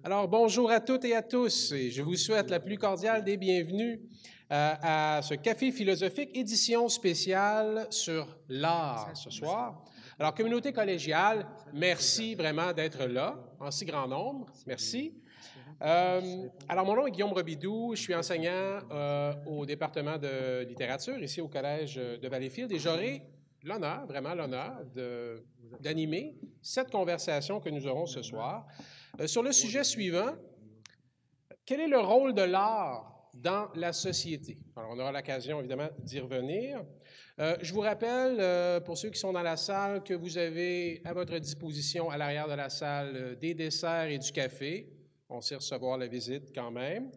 Alors, bonjour à toutes et à tous, et je vous souhaite la plus cordiale des bienvenues à ce Café philosophique, édition spéciale sur l'art ce soir. Alors, communauté collégiale, merci vraiment d'être là, en si grand nombre, merci. Alors, mon nom est Guillaume Robidoux, je suis enseignant au département de littérature, ici au Collège de Valleyfield, et j'aurai l'honneur, vraiment l'honneur, d'animer cette conversation que nous aurons ce soir. Sur le sujet suivant, quel est le rôle de l'art dans la société? Alors, on aura l'occasion, évidemment, d'y revenir. Je vous rappelle, pour ceux qui sont dans la salle, que vous avez à votre disposition, à l'arrière de la salle, des desserts et du café. On sait recevoir la visite quand même.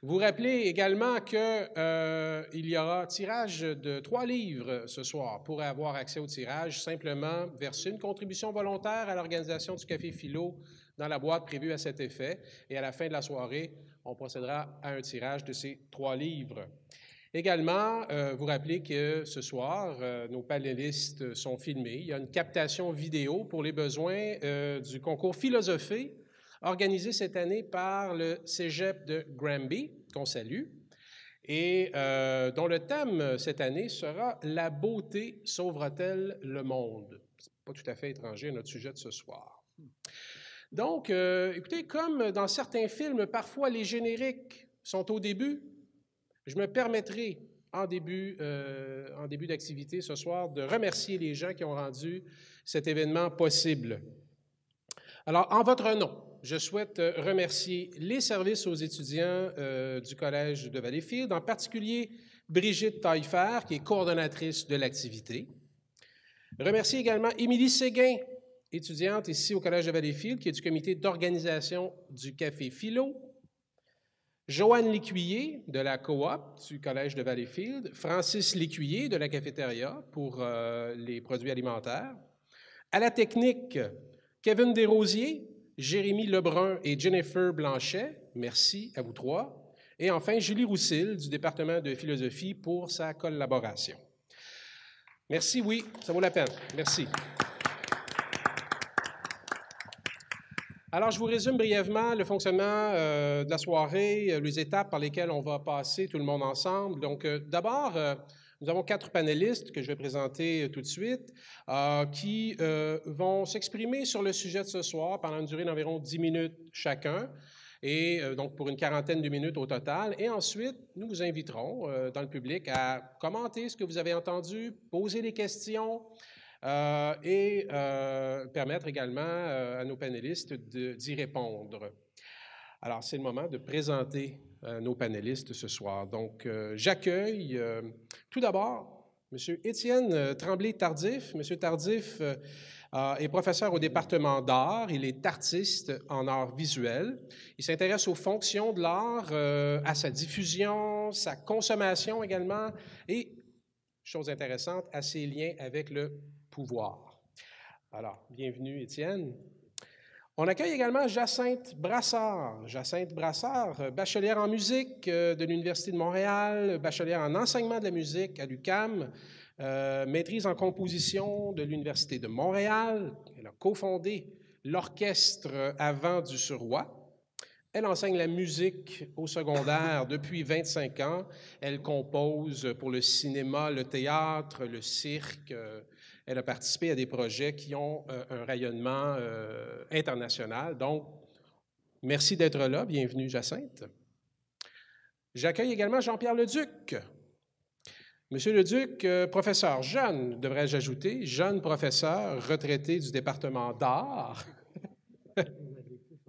Vous rappelez également qu'il y aura tirage de 3 livres ce soir. Pour avoir accès au tirage, simplement verser une contribution volontaire à l'organisation du Café Philo dans la boîte prévue à cet effet. Et à la fin de la soirée, on procédera à un tirage de ces 3 livres. Également, vous rappelez que ce soir, nos panélistes sont filmés. Il y a une captation vidéo pour les besoins du concours Philosophie organisé cette année par le Cégep de Granby, qu'on salue, et dont le thème cette année sera « La beauté sauvera-t-elle le monde ?» C'est pas tout à fait étranger à notre sujet de ce soir. Donc, écoutez, comme dans certains films, parfois les génériques sont au début, je me permettrai, en début d'activité ce soir, de remercier les gens qui ont rendu cet événement possible. Alors, en votre nom, je souhaite remercier les services aux étudiants du Collège de Valleyfield, en particulier Brigitte Taillefer, qui est coordonnatrice de l'activité. Remercier également Émilie Séguin, étudiante ici au Collège de Valleyfield, qui est du comité d'organisation du Café Philo. Joanne Lécuyer, de la coop du Collège de Valleyfield. Francis Lécuyer, de la cafétéria, pour les produits alimentaires. À la technique, Kevin Desrosiers, Jérémy Lebrun et Jennifer Blanchet, merci à vous trois. Et enfin, Julie Roussil, du département de philosophie, pour sa collaboration. Merci, oui, ça vaut la peine. Merci. Alors, je vous résume brièvement le fonctionnement de la soirée, les étapes par lesquelles on va passer tout le monde ensemble. Donc, d'abord, nous avons 4 panélistes que je vais présenter tout de suite qui vont s'exprimer sur le sujet de ce soir pendant une durée d'environ 10 minutes chacun, et donc pour une quarantaine de minutes au total. Et ensuite, nous vous inviterons dans le public à commenter ce que vous avez entendu, poser des questions, et permettre également à nos panélistes d'y répondre. Alors, c'est le moment de présenter nos panélistes ce soir. Donc, j'accueille tout d'abord M. Étienne Tremblay-Tardif. M. Tardif est professeur au département d'art. Il est artiste en art visuel. Il s'intéresse aux fonctions de l'art, à sa diffusion, sa consommation également, et, chose intéressante, à ses liens avec le pouvoir. Alors, bienvenue, Étienne. On accueille également Jacinthe Brassard. Jacinthe Brassard, bachelière en musique de l'Université de Montréal, bachelière en enseignement de la musique à l'UQAM, maîtrise en composition de l'Université de Montréal. Elle a cofondé l'Orchestre Avant du Suroît. Elle enseigne la musique au secondaire depuis 25 ans. Elle compose pour le cinéma, le théâtre, le cirque. Elle a participé à des projets qui ont un rayonnement international. Donc, merci d'être là. Bienvenue, Jacinthe. J'accueille également Jean-Pierre Leduc. Monsieur Leduc, professeur jeune, devrais-je ajouter, jeune professeur retraité du département d'art.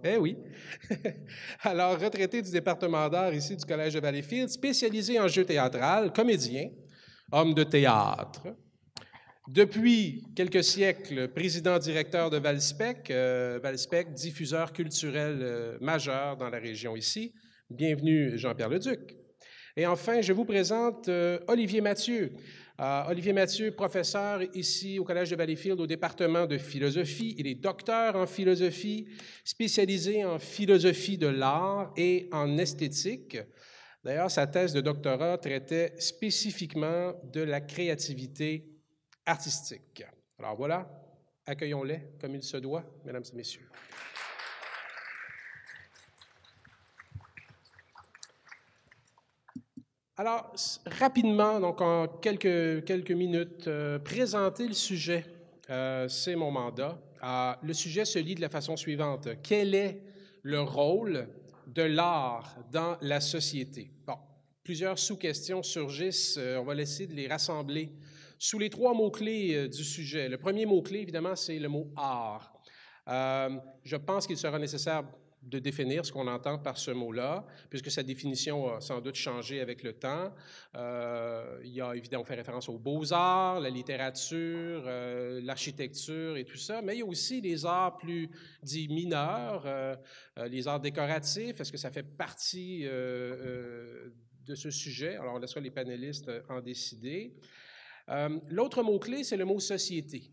Eh oui. Alors, retraité du département d'art ici du Collège de Valleyfield, spécialisé en jeu théâtral, comédien, homme de théâtre. Depuis quelques siècles, président-directeur de Valspec, Valspec, diffuseur culturel majeur dans la région ici. Bienvenue, Jean-Pierre Leduc. Et enfin, je vous présente Olivier Mathieu. Olivier Mathieu, professeur ici au Collège de Valleyfield au département de philosophie. Il est docteur en philosophie, spécialisé en philosophie de l'art et en esthétique. D'ailleurs, sa thèse de doctorat traitait spécifiquement de la créativité artistique. Alors voilà, accueillons-les comme il se doit, mesdames et messieurs. Alors, rapidement, donc en quelques minutes, présenter le sujet, c'est mon mandat. Le sujet se lit de la façon suivante. Quel est le rôle de l'art dans la société? Bon, plusieurs sous-questions surgissent. On va essayer de les rassembler sous les 3 mots-clés du sujet. Le premier mot-clé, évidemment, c'est le mot art. Je pense qu'il sera nécessaire de définir ce qu'on entend par ce mot-là, puisque sa définition a sans doute changé avec le temps. Il y a évidemment, on fait référence aux beaux-arts, la littérature, l'architecture et tout ça, mais il y a aussi les arts plus dits mineurs, les arts décoratifs. Est-ce que ça fait partie de ce sujet? Alors, on laissera les panélistes en décider. L'autre mot-clé, c'est le mot société.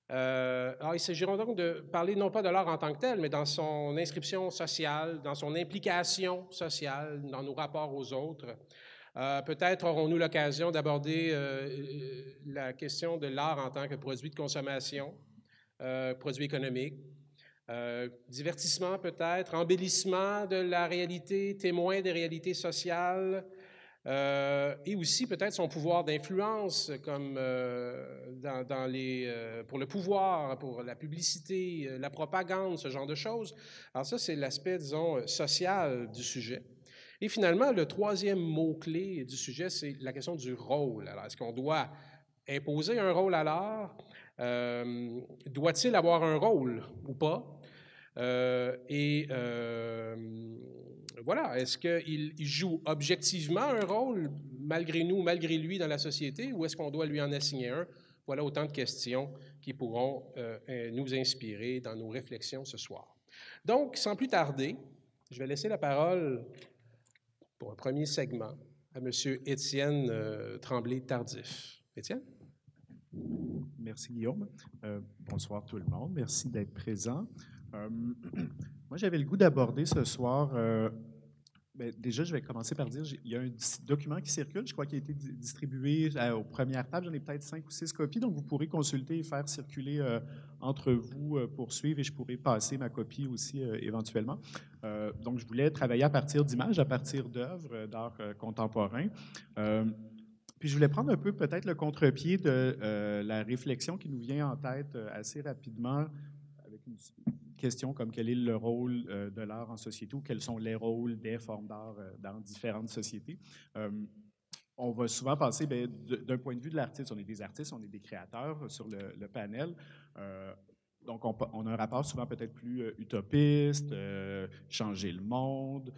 Alors, il s'agira donc de parler non pas de l'art en tant que tel, mais dans son inscription sociale, dans son implication sociale, dans nos rapports aux autres. Peut-être aurons-nous l'occasion d'aborder la question de l'art en tant que produit de consommation, produit économique, divertissement peut-être, embellissement de la réalité, témoin des réalités sociales, et aussi peut-être son pouvoir d'influence, comme pour le pouvoir, pour la publicité, la propagande, ce genre de choses. Alors ça, c'est l'aspect, disons, social du sujet. Et finalement, le troisième mot-clé du sujet, c'est la question du rôle. Alors, est-ce qu'on doit imposer un rôle à l'art? Doit-il avoir un rôle ou pas? Voilà, est-ce qu'il joue objectivement un rôle, malgré nous, malgré lui, dans la société, ou est-ce qu'on doit lui en assigner un? Voilà autant de questions qui pourront nous inspirer dans nos réflexions ce soir. Donc, sans plus tarder, je vais laisser la parole pour un premier segment à M. Étienne Tremblay-Tardif. Étienne? Merci, Guillaume. Bonsoir tout le monde. Merci d'être présent. Moi, j'avais le goût d'aborder ce soir. Déjà, je vais commencer par dire il y a un document qui circule, je crois, qui a été distribué aux premières tables. J'en ai peut-être 5 ou 6 copies, donc vous pourrez consulter et faire circuler entre vous pour suivre, et je pourrai passer ma copie aussi éventuellement. Donc, je voulais travailler à partir d'images, à partir d'œuvres d'art contemporain. Puis je voulais prendre un peu peut-être le contre-pied de la réflexion qui nous vient en tête assez rapidement avec une question comme quel est le rôle de l'art en société ou quels sont les rôles des formes d'art dans différentes sociétés. On va souvent penser, d'un point de vue de l'artiste, on est des artistes, on est des créateurs sur le panel. Donc, on a un rapport souvent peut-être plus utopiste, changer le monde.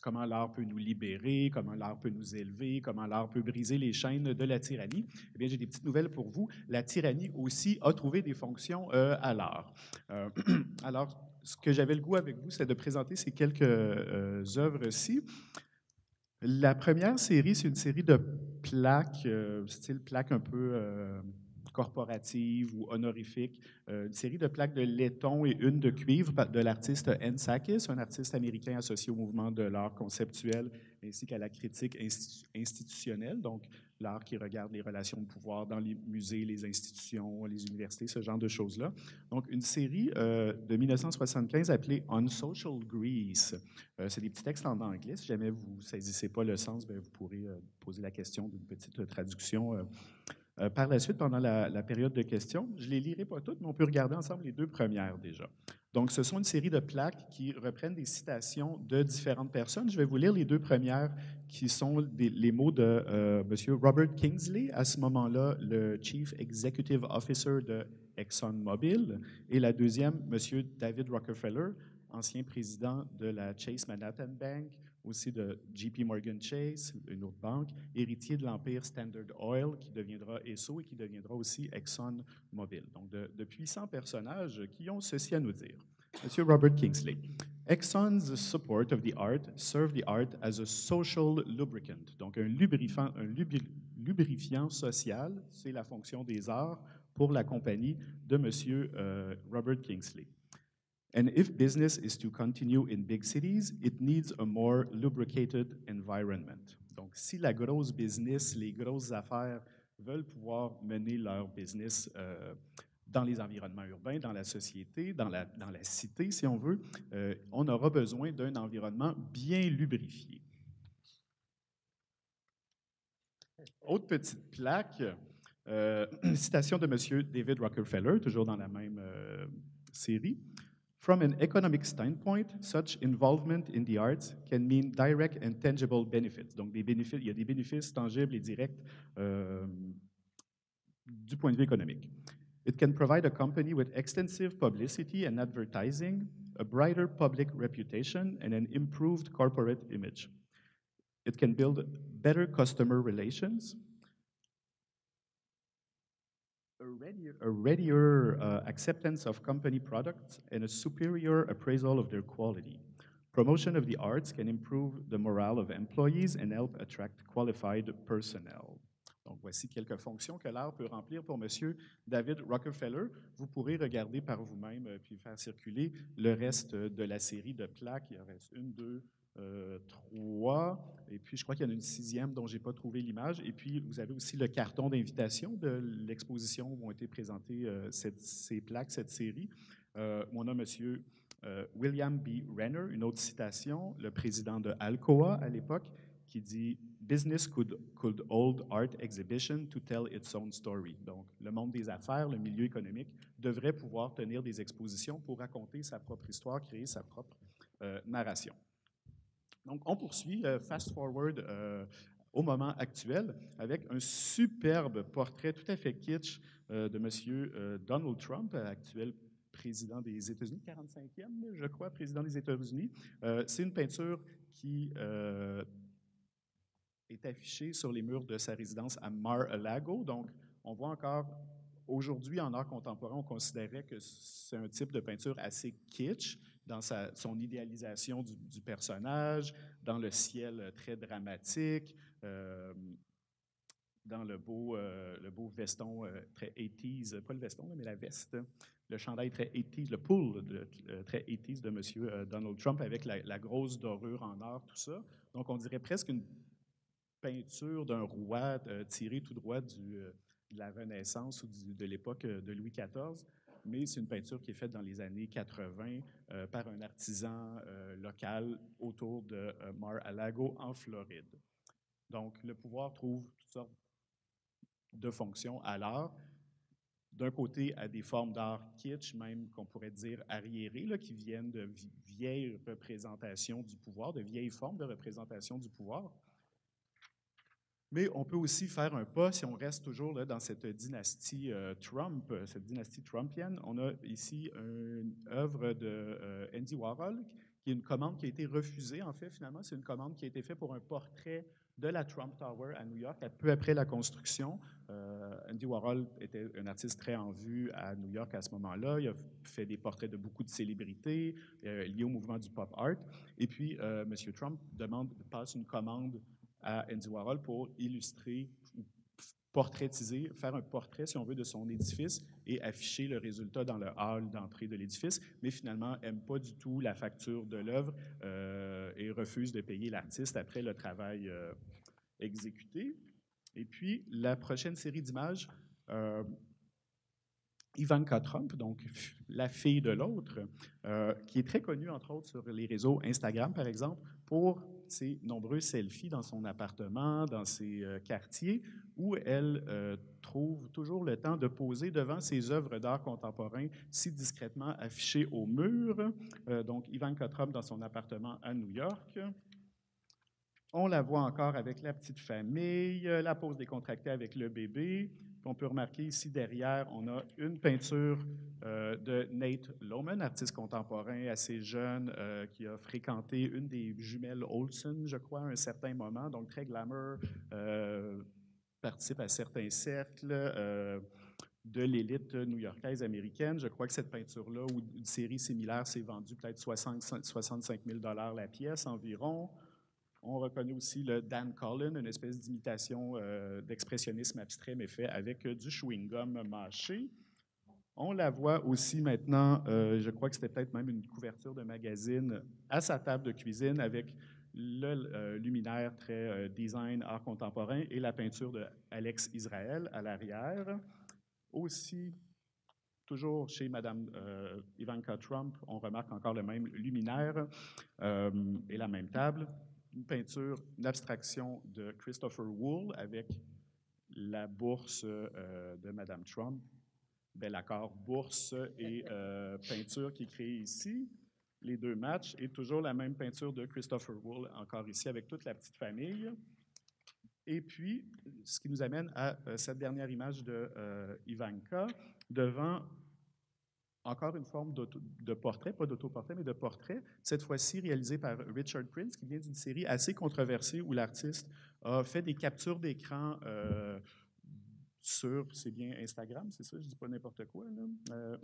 Comment l'art peut nous libérer, comment l'art peut nous élever, comment l'art peut briser les chaînes de la tyrannie. Eh bien, j'ai des petites nouvelles pour vous. La tyrannie aussi a trouvé des fonctions à l'art. Alors, ce que j'avais le goût avec vous, c'est de présenter ces quelques œuvres-ci. La première série, c'est une série de plaques, style plaques un peu corporative ou honorifique, une série de plaques de laiton et une de cuivre de l'artiste Anne Sakis, un artiste américain associé au mouvement de l'art conceptuel ainsi qu'à la critique institutionnelle, donc l'art qui regarde les relations de pouvoir dans les musées, les institutions, les universités, ce genre de choses-là. Donc, une série de 1975 appelée Unsocial Grease. C'est des petits textes en anglais. Si jamais vous ne saisissez pas le sens, vous pourrez poser la question d'une petite traduction par la suite, pendant la période de questions. Je ne les lirai pas toutes, mais on peut regarder ensemble les 2 premières déjà. Donc, ce sont une série de plaques qui reprennent des citations de différentes personnes. Je vais vous lire les 2 premières qui sont les mots de M. Robert Kingsley, à ce moment-là le Chief Executive Officer de ExxonMobil, et la deuxième, M. David Rockefeller, ancien président de la Chase Manhattan Bank, aussi de JP Morgan Chase, une autre banque, héritier de l'empire Standard Oil, qui deviendra Esso et qui deviendra aussi ExxonMobil. Donc, de puissants personnages qui ont ceci à nous dire. Monsieur Robert Kingsley. Exxon's support of the art served the art as a social lubricant. Donc, un lubrifiant social, c'est la fonction des arts pour la compagnie de Monsieur Robert Kingsley. And if business is to continue in big cities, it needs a more lubricated environment. Donc, si la grosse business, les grosses affaires veulent pouvoir mener leur business dans les environnements urbains, dans la société, dans la cité, si on veut, on aura besoin d'un environnement bien lubrifié. Autre petite plaque, une citation de M. David Rockefeller, toujours dans la même série. From an economic standpoint, such involvement in the arts can mean direct and tangible benefits. Donc, il y a des bénéfices tangibles et directs du point de vue économique. It can provide a company with extensive publicity and advertising, a brighter public reputation, and an improved corporate image. It can build better customer relations, a readier acceptance of company products, and a superior appraisal of their quality. Promotion of the arts can improve the morale of employees and help attract qualified personnel. Donc, voici quelques fonctions que l'art peut remplir pour M. David Rockefeller. Vous pourrez regarder par vous-même puis faire circuler le reste de la série de plaques. Il en reste une, deux, trois, et puis je crois qu'il y en a une sixième dont je n'ai pas trouvé l'image. Et puis, vous avez aussi le carton d'invitation de l'exposition où ont été présentées ces plaques, cette série. On a M. William B. Renner, une autre citation, le président de Alcoa à l'époque, qui dit « Business could hold art exhibition to tell its own story ». Donc, le monde des affaires, le milieu économique, devrait pouvoir tenir des expositions pour raconter sa propre histoire, créer sa propre narration. Donc, on poursuit, fast forward au moment actuel, avec un superbe portrait tout à fait kitsch de M. Donald Trump, actuel président des États-Unis, 45e, je crois, président des États-Unis. C'est une peinture qui est affichée sur les murs de sa résidence à Mar-a-Lago. Donc, on voit encore, aujourd'hui, en art contemporain, on considérait que c'est un type de peinture assez kitsch, dans son idéalisation du personnage, dans le ciel très dramatique, dans le beau veston très 80s, pas le veston, mais la veste, le chandail très 80s, le pull très 80s de M. Donald Trump avec la grosse dorure en or, tout ça. Donc, on dirait presque une peinture d'un roi tiré tout droit de la Renaissance ou de l'époque de Louis XIV. Mais c'est une peinture qui est faite dans les années 80 par un artisan local autour de Mar-a-Lago en Floride. Donc, le pouvoir trouve toutes sortes de fonctions à l'art. D'un côté, à des formes d'art kitsch, même qu'on pourrait dire arriérées, là, qui viennent de vieilles représentations du pouvoir, de vieilles formes de représentation du pouvoir. Mais on peut aussi faire un pas, si on reste toujours là, dans cette dynastie Trump, cette dynastie trumpienne. On a ici une œuvre de Andy Warhol, qui est une commande qui a été refusée, en fait, finalement. C'est une commande qui a été faite pour un portrait de la Trump Tower à New York, peu après la construction. Andy Warhol était un artiste très en vue à New York à ce moment-là. Il a fait des portraits de beaucoup de célébrités liés au mouvement du pop art. Et puis, M. Trump passe une commande à Andy Warhol pour illustrer ou portraitiser, faire un portrait, si on veut, de son édifice et afficher le résultat dans le hall d'entrée de l'édifice, mais finalement n'aime pas du tout la facture de l'œuvre et refuse de payer l'artiste après le travail exécuté. Et puis, la prochaine série d'images, Ivanka Trump, donc la fille de l'autre, qui est très connue, entre autres, sur les réseaux Instagram, par exemple, pour ses nombreux selfies dans son appartement, dans ses quartiers, où elle trouve toujours le temps de poser devant ses œuvres d'art contemporain si discrètement affichées au mur. Donc, Ivanka Trump dans son appartement à New York. On la voit encore avec la petite famille, la pose décontractée avec le bébé. On peut remarquer ici derrière, on a une peinture de Nate Lohman, artiste contemporain assez jeune, qui a fréquenté une des jumelles Olsen, je crois, à un certain moment, donc très glamour, participe à certains cercles de l'élite new-yorkaise américaine. Je crois que cette peinture-là, ou une série similaire, s'est vendue peut-être 65 000 $ la pièce environ. On reconnaît aussi le Dan Cullen, une espèce d'imitation d'expressionnisme abstrait, mais fait avec du chewing-gum mâché. On la voit aussi maintenant, je crois que c'était peut-être même une couverture de magazine, à sa table de cuisine avec le luminaire très design art contemporain et la peinture de Alex Israel à l'arrière. Aussi, toujours chez Mme Ivanka Trump, on remarque encore le même luminaire et la même table. Une peinture, une abstraction de Christopher Wool avec la bourse de Mme Trump. Bel accord, bourse et peinture qui est créée ici. Les deux matchs et toujours la même peinture de Christopher Wool, encore ici avec toute la petite famille. Et puis, ce qui nous amène à cette dernière image de Ivanka devant encore une forme de portrait, pas d'autoportrait, mais de portrait, cette fois-ci réalisé par Richard Prince, qui vient d'une série assez controversée où l'artiste a fait des captures d'écran sur, c'est bien Instagram, c'est ça, je ne dis pas n'importe quoi, là.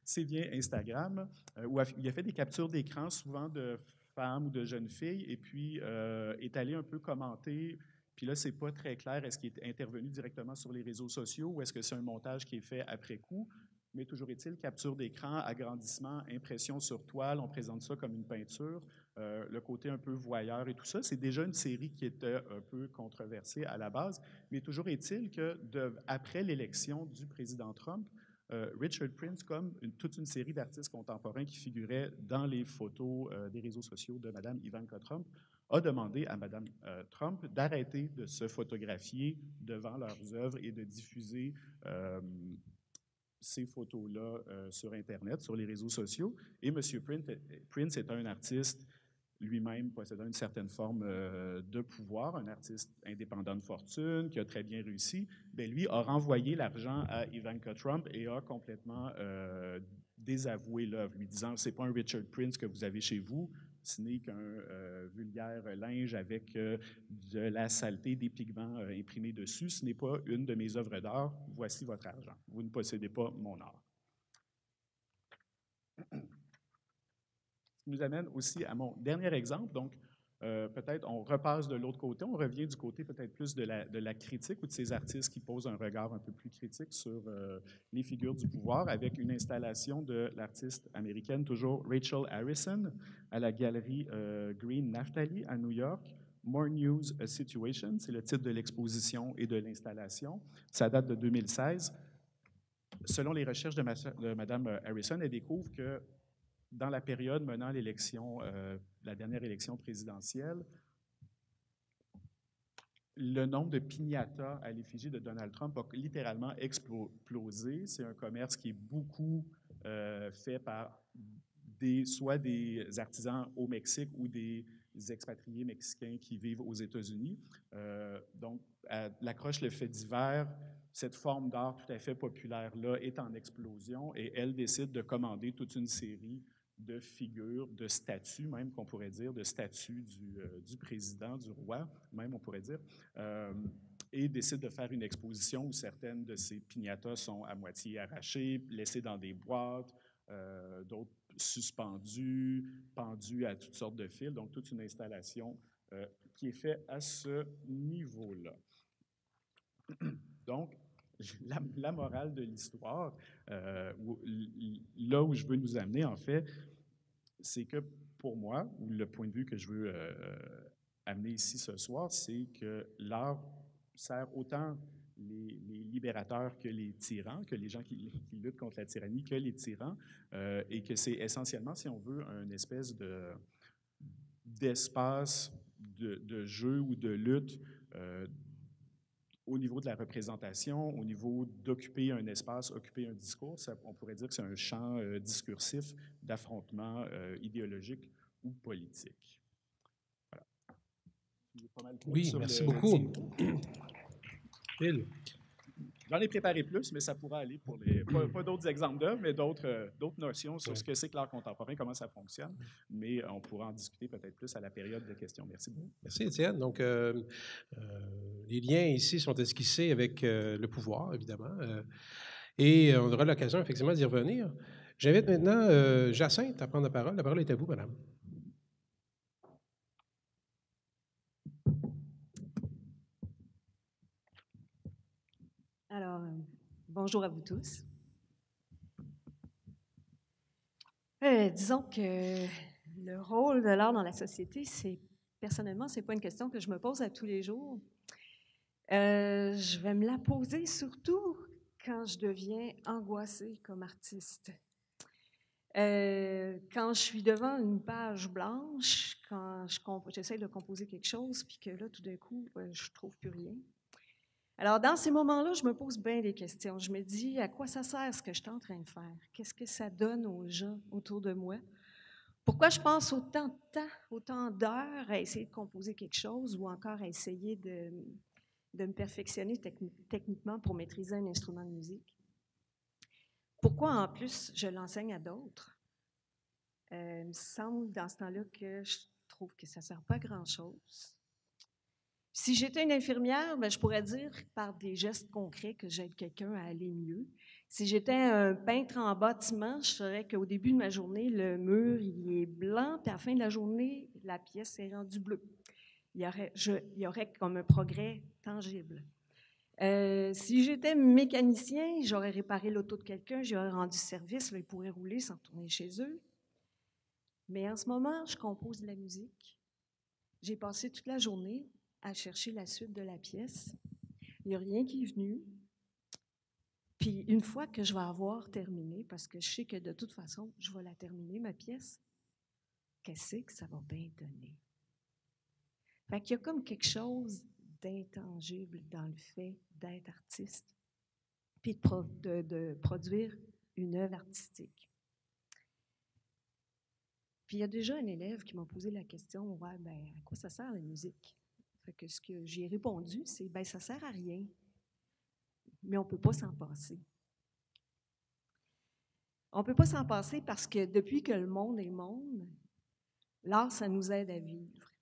C'est bien Instagram, où il a fait des captures d'écran, souvent de femmes ou de jeunes filles, et puis est allé un peu commenter. Puis là, c'est pas très clair, est-ce qu'il est intervenu directement sur les réseaux sociaux ou est-ce que c'est un montage qui est fait après coup? Mais toujours est-il, capture d'écran, agrandissement, impression sur toile, on présente ça comme une peinture. Le côté un peu voyeur et tout ça, c'est déjà une série qui était un peu controversée à la base, mais toujours est-il que après l'élection du président Trump, Richard Prince, comme toute une série d'artistes contemporains qui figuraient dans les photos des réseaux sociaux de Mme Ivanka Trump, a demandé à Mme Trump d'arrêter de se photographier devant leurs œuvres et de diffuser ces photos-là sur Internet, sur les réseaux sociaux. Et M. Prince est un artiste lui-même possédant une certaine forme de pouvoir, un artiste indépendant de fortune, qui a très bien réussi. Bien, lui a renvoyé l'argent à Ivanka Trump et a complètement désavoué l'œuvre, lui disant « c'est pas un Richard Prince que vous avez chez vous, ce n'est qu'un vulgaire linge avec de la saleté, des pigments imprimés dessus. Ce n'est pas une de mes œuvres d'art. Voici votre argent. Vous ne possédez pas mon art. » Ce qui nous amène aussi à mon dernier exemple. Donc, peut-être on repasse de l'autre côté, on revient du côté peut-être plus de la critique ou de ces artistes qui posent un regard un peu plus critique sur les figures du pouvoir avec une installation de l'artiste américaine, toujours Rachel Harrison, à la galerie Green Naphtali à New York. More News, A Situation, c'est le titre de l'exposition et de l'installation. Ça date de 2016. Selon les recherches de Mme Harrison, elle découvre que dans la période menant l'élection, la dernière élection présidentielle, le nombre de piñatas à l'effigie de Donald Trump a littéralement explosé. C'est un commerce qui est beaucoup fait par soit des artisans au Mexique ou des expatriés mexicains qui vivent aux États-Unis. Donc, l'accroche le fait divers. Cette forme d'art tout à fait populaire-là est en explosion et elle décide de commander toute une série de figures, de statues, même qu'on pourrait dire, de statues du président, du roi, même on pourrait dire, et décide de faire une exposition où certaines de ces piñatas sont à moitié arrachées, laissées dans des boîtes, d'autres suspendues, pendues à toutes sortes de fils, donc toute une installation qui est faite à ce niveau-là. Donc, la morale de l'histoire, là où je veux nous amener, en fait, c'est que pour moi, ou le point de vue que je veux amener ici ce soir, c'est que l'art sert autant les libérateurs que les tyrans, que les gens qui luttent contre la tyrannie, que les tyrans, et que c'est essentiellement, si on veut, une espèce d'espace de jeu ou de lutte au niveau de la représentation, au niveau d'occuper un espace, occuper un discours. On pourrait dire que c'est un champ discursif d'affrontement idéologique ou politique. Voilà. Oui, merci beaucoup. Phil. J'en ai préparé plus, mais ça pourra aller pour pas d'autres exemples d'œuvres, mais d'autres notions sur ce que c'est que l'art contemporain, comment ça fonctionne. Mais on pourra en discuter peut-être plus à la période de questions. Merci beaucoup. Merci, Étienne. Donc, les liens ici sont esquissés avec le pouvoir, évidemment. Et on aura l'occasion, effectivement, d'y revenir. J'invite maintenant Jacinthe à prendre la parole. La parole est à vous, madame. Alors, bonjour à vous tous. Disons que le rôle de l'art dans la société, personnellement, c'est pas une question que je me pose à tous les jours. Je vais me la poser surtout quand je deviens angoissée comme artiste. Quand je suis devant une page blanche, quand j'essaie de composer quelque chose, puis que là, tout d'un coup, je ne trouve plus rien. Alors, dans ces moments-là, je me pose bien des questions. Je me dis, à quoi ça sert ce que je suis en train de faire? Qu'est-ce que ça donne aux gens autour de moi? Pourquoi je passe autant de temps, autant d'heures à essayer de composer quelque chose ou encore à essayer de me perfectionner techniquement pour maîtriser un instrument de musique? Pourquoi, en plus, je l'enseigne à d'autres? Il me semble, dans ce temps-là, que je trouve que ça ne sert pas à grand-chose. Si j'étais une infirmière, bien, je pourrais dire par des gestes concrets que j'aide quelqu'un à aller mieux. Si j'étais un peintre en bâtiment, je saurais qu'au début de ma journée, le mur il est blanc, puis à la fin de la journée, la pièce est rendue bleue. Il y aurait comme un progrès tangible. Si j'étais mécanicien, j'aurais réparé l'auto de quelqu'un, j'aurais rendu service, là, il pourrait rouler sans retourner chez eux. Mais en ce moment, je compose de la musique. J'ai passé toute la journée à chercher la suite de la pièce. Il n'y a rien qui est venu. Puis une fois que je vais avoir terminé, parce que je sais que de toute façon, je vais la terminer, ma pièce, qu'est-ce que ça va bien donner? Fait qu'il y a comme quelque chose d'intangible dans le fait d'être artiste, puis de produire une œuvre artistique. Puis il y a déjà un élève qui m'a posé la question, « Ouais, ben, à quoi ça sert la musique? » Fait que ce que j'ai répondu, c'est, « Ben, ça sert à rien, mais on ne peut pas s'en passer. » On ne peut pas s'en passer parce que depuis que le monde est monde, l'art, ça nous aide à vivre.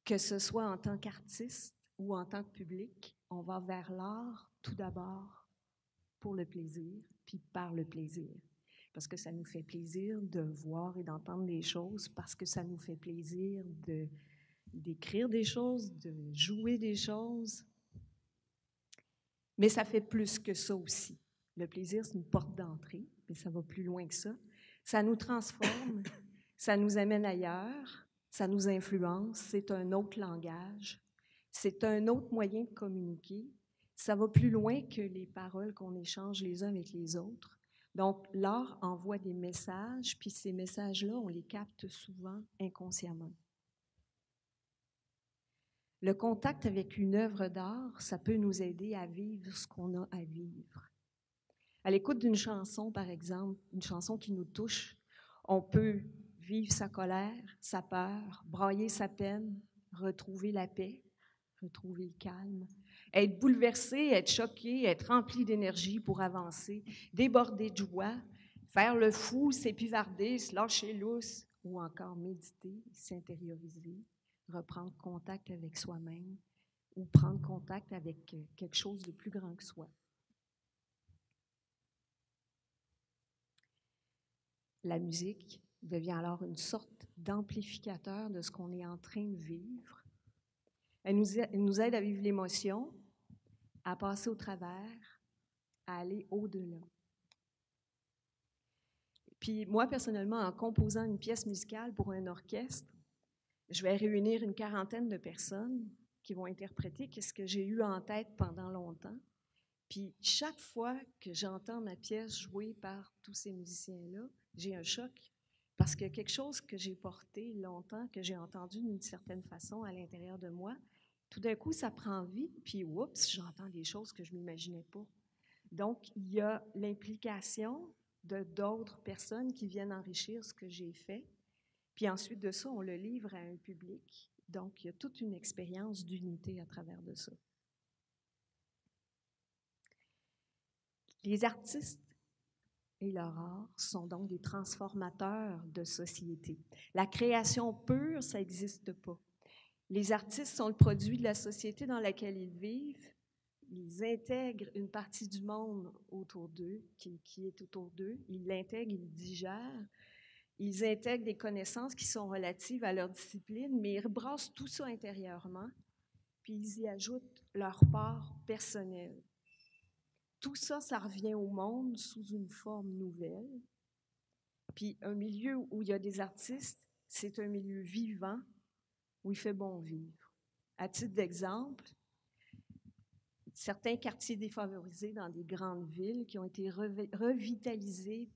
Que ce soit en tant qu'artiste ou en tant que public, on va vers l'art tout d'abord pour le plaisir, puis par le plaisir. Parce que ça nous fait plaisir de voir et d'entendre des choses, parce que ça nous fait plaisir d'écrire des choses, de jouer des choses. Mais ça fait plus que ça aussi. Le plaisir, c'est une porte d'entrée, mais ça va plus loin que ça. Ça nous transforme, ça nous amène ailleurs, ça nous influence, c'est un autre langage, c'est un autre moyen de communiquer. Ça va plus loin que les paroles qu'on échange les uns avec les autres. Donc, l'art envoie des messages, puis ces messages-là, on les capte souvent inconsciemment. Le contact avec une œuvre d'art, ça peut nous aider à vivre ce qu'on a à vivre. À l'écoute d'une chanson, par exemple, une chanson qui nous touche, on peut vivre sa colère, sa peur, brailler sa peine, retrouver la paix, retrouver le calme, être bouleversé, être choqué, être rempli d'énergie pour avancer, déborder de joie, faire le fou, s'épivarder, se lâcher lousse, ou encore méditer, s'intérioriser, reprendre contact avec soi-même ou prendre contact avec quelque chose de plus grand que soi. La musique devient alors une sorte d'amplificateur de ce qu'on est en train de vivre. Elle nous aide à vivre l'émotion, à passer au travers, à aller au-delà. Puis moi, personnellement, en composant une pièce musicale pour un orchestre, je vais réunir une quarantaine de personnes qui vont interpréter ce que j'ai eu en tête pendant longtemps. Puis chaque fois que j'entends ma pièce jouée par tous ces musiciens-là, j'ai un choc parce que quelque chose que j'ai porté longtemps, que j'ai entendu d'une certaine façon à l'intérieur de moi, tout d'un coup, ça prend vie, puis oups, j'entends des choses que je ne m'imaginais pas. Donc, il y a l'implication de d'autres personnes qui viennent enrichir ce que j'ai fait. Puis ensuite de ça, on le livre à un public. Donc, il y a toute une expérience d'unité à travers de ça. Les artistes et leur art sont donc des transformateurs de société. La création pure, ça n'existe pas. Les artistes sont le produit de la société dans laquelle ils vivent. Ils intègrent une partie du monde autour d'eux, qui est autour d'eux. Ils l'intègrent, ils le digèrent. Ils intègrent des connaissances qui sont relatives à leur discipline, mais ils rebrassent tout ça intérieurement, puis ils y ajoutent leur part personnelle. Tout ça, ça revient au monde sous une forme nouvelle. Puis un milieu où il y a des artistes, c'est un milieu vivant où il fait bon vivre. À titre d'exemple, certains quartiers défavorisés dans des grandes villes qui ont été revitalisés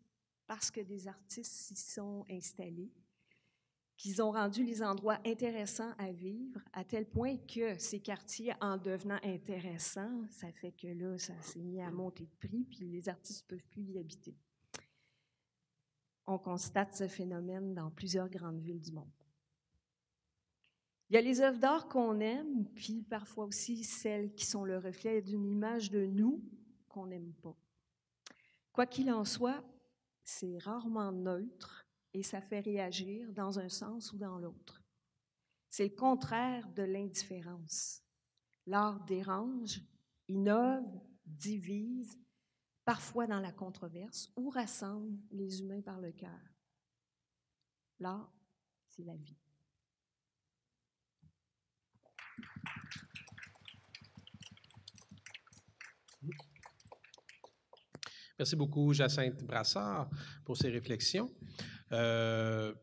parce que des artistes s'y sont installés, qu'ils ont rendu les endroits intéressants à vivre, à tel point que ces quartiers, en devenant intéressants, ça fait que là, ça s'est mis à monter de prix, puis les artistes ne peuvent plus y habiter. On constate ce phénomène dans plusieurs grandes villes du monde. Il y a les œuvres d'art qu'on aime, puis parfois aussi celles qui sont le reflet d'une image de nous qu'on n'aime pas. Quoi qu'il en soit, c'est rarement neutre et ça fait réagir dans un sens ou dans l'autre. C'est le contraire de l'indifférence. L'art dérange, innove, divise, parfois dans la controverse, ou rassemble les humains par le cœur. L'art, c'est la vie. Merci beaucoup, Jacinthe Brassard, pour ces réflexions. On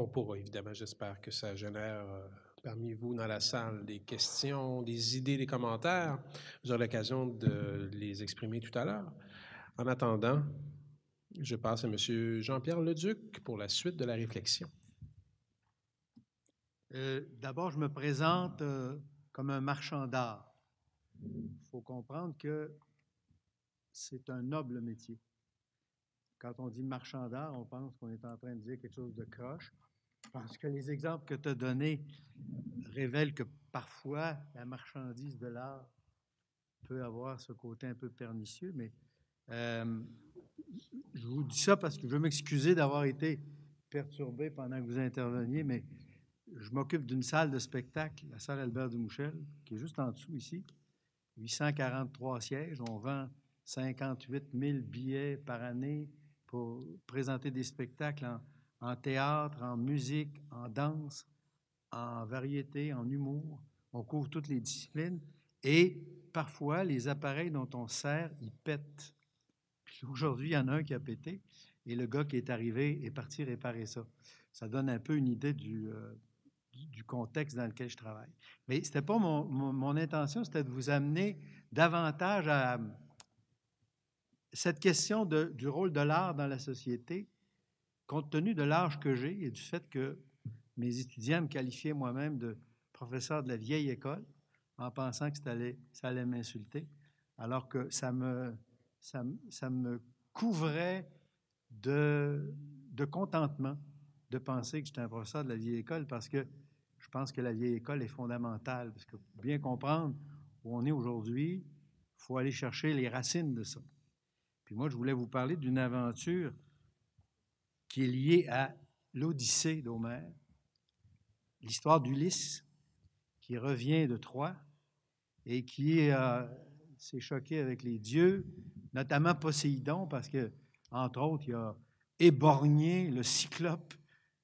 pourra évidemment, j'espère que ça génère parmi vous dans la salle des questions, des idées, des commentaires. Vous aurez l'occasion de les exprimer tout à l'heure. En attendant, je passe à M. Jean-Pierre Leduc pour la suite de la réflexion. D'abord, je me présente comme un marchand d'art. Il faut comprendre que c'est un noble métier. Quand on dit marchand d'art, on pense qu'on est en train de dire quelque chose de croche. Je pense que les exemples que tu as donnés révèlent que parfois la marchandise de l'art peut avoir ce côté un peu pernicieux, mais je vous dis ça parce que je veux m'excuser d'avoir été perturbé pendant que vous interveniez, mais je m'occupe d'une salle de spectacle, la salle Albert Dumouchel, qui est juste en dessous ici, 843 sièges. On vend 58 000 billets par année pour présenter des spectacles en théâtre, en musique, en danse, en variété, en humour. On couvre toutes les disciplines et parfois, les appareils dont on sert, ils pètent. Puis aujourd'hui, il y en a un qui a pété et le gars qui est arrivé est parti réparer ça. Ça donne un peu une idée du contexte dans lequel je travaille. Mais ce n'était pas mon intention, c'était de vous amener davantage à cette question du rôle de l'art dans la société, compte tenu de l'âge que j'ai et du fait que mes étudiants me qualifiaient moi-même de professeur de la vieille école en pensant que ça allait m'insulter, alors que ça me couvrait de contentement de penser que j'étais un professeur de la vieille école parce que je pense que la vieille école est fondamentale. Parce que pour bien comprendre où on est aujourd'hui, il faut aller chercher les racines de ça. Puis moi, je voulais vous parler d'une aventure qui est liée à l'Odyssée d'Homère, l'histoire d'Ulysse qui revient de Troie et qui s'est choqué avec les dieux, notamment Poséidon, parce que, entre autres, il a éborgné le Cyclope,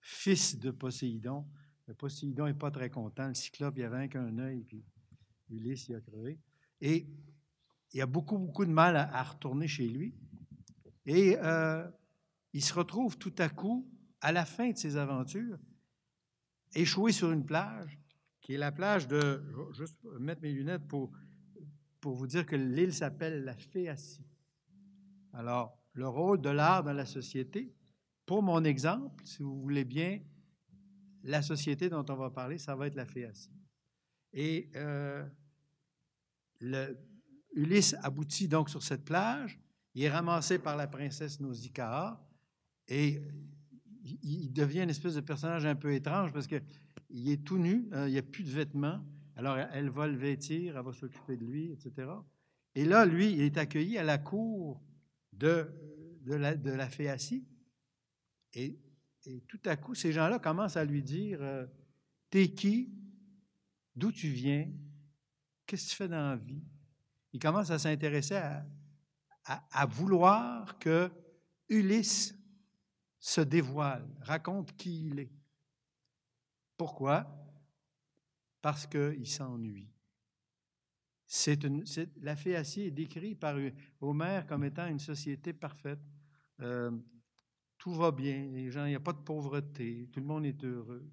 fils de Poséidon. Le Poséidon n'est pas très content. Le Cyclope, il avait qu'un œil, puis Ulysse, il a crevé. Et il a beaucoup de mal à retourner chez lui. Et il se retrouve tout à coup, à la fin de ses aventures, échoué sur une plage, qui est la plage de... Je vais juste mettre mes lunettes pour vous dire que l'île s'appelle la Phéacie. Alors, le rôle de l'art dans la société, pour mon exemple, si vous voulez bien, la société dont on va parler, ça va être la Phéacie. Et Ulysse aboutit donc sur cette plage, il est ramassé par la princesse Nausicaa et il devient une espèce de personnage un peu étrange parce qu'il est tout nu, il n'y a plus de vêtements, alors elle va le vêtir, elle va s'occuper de lui, etc. Et là, lui, il est accueilli à la cour de la Phéacie et tout à coup, ces gens-là commencent à lui dire « T'es qui? D'où tu viens? Qu'est-ce que tu fais dans la vie? » Il commence à s'intéresser à vouloir que Ulysse se dévoile, raconte qui il est. Pourquoi? Parce qu'il s'ennuie. La Phéacie est décrite par Homère comme étant une société parfaite. Tout va bien, les gens, il n'y a pas de pauvreté, tout le monde est heureux,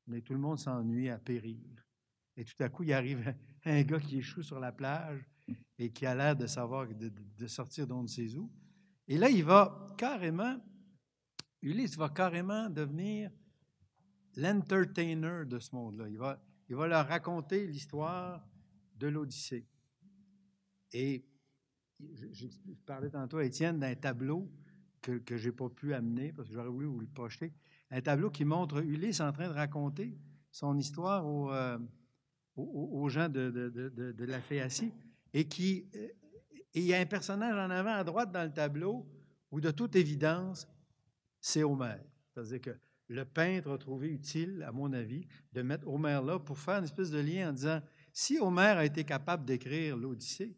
mais tout le monde s'ennuie à périr. Et tout à coup, il arrive un gars qui échoue sur la plage et qui a l'air de savoir de sortir d'on ne sait où. Et là, Ulysse va carrément devenir l'entertainer de ce monde-là. Il va leur raconter l'histoire de l'Odyssée. Et je parlais tantôt à Étienne d'un tableau que je n'ai pas pu amener parce que j'aurais voulu vous le projeter. Un tableau qui montre Ulysse en train de raconter son histoire aux gens de la Phéacie. Et il y a un personnage en avant à droite dans le tableau où, de toute évidence, c'est Homère. C'est-à-dire que le peintre a trouvé utile, à mon avis, de mettre Homère là pour faire une espèce de lien en disant, si Homère a été capable d'écrire l'Odyssée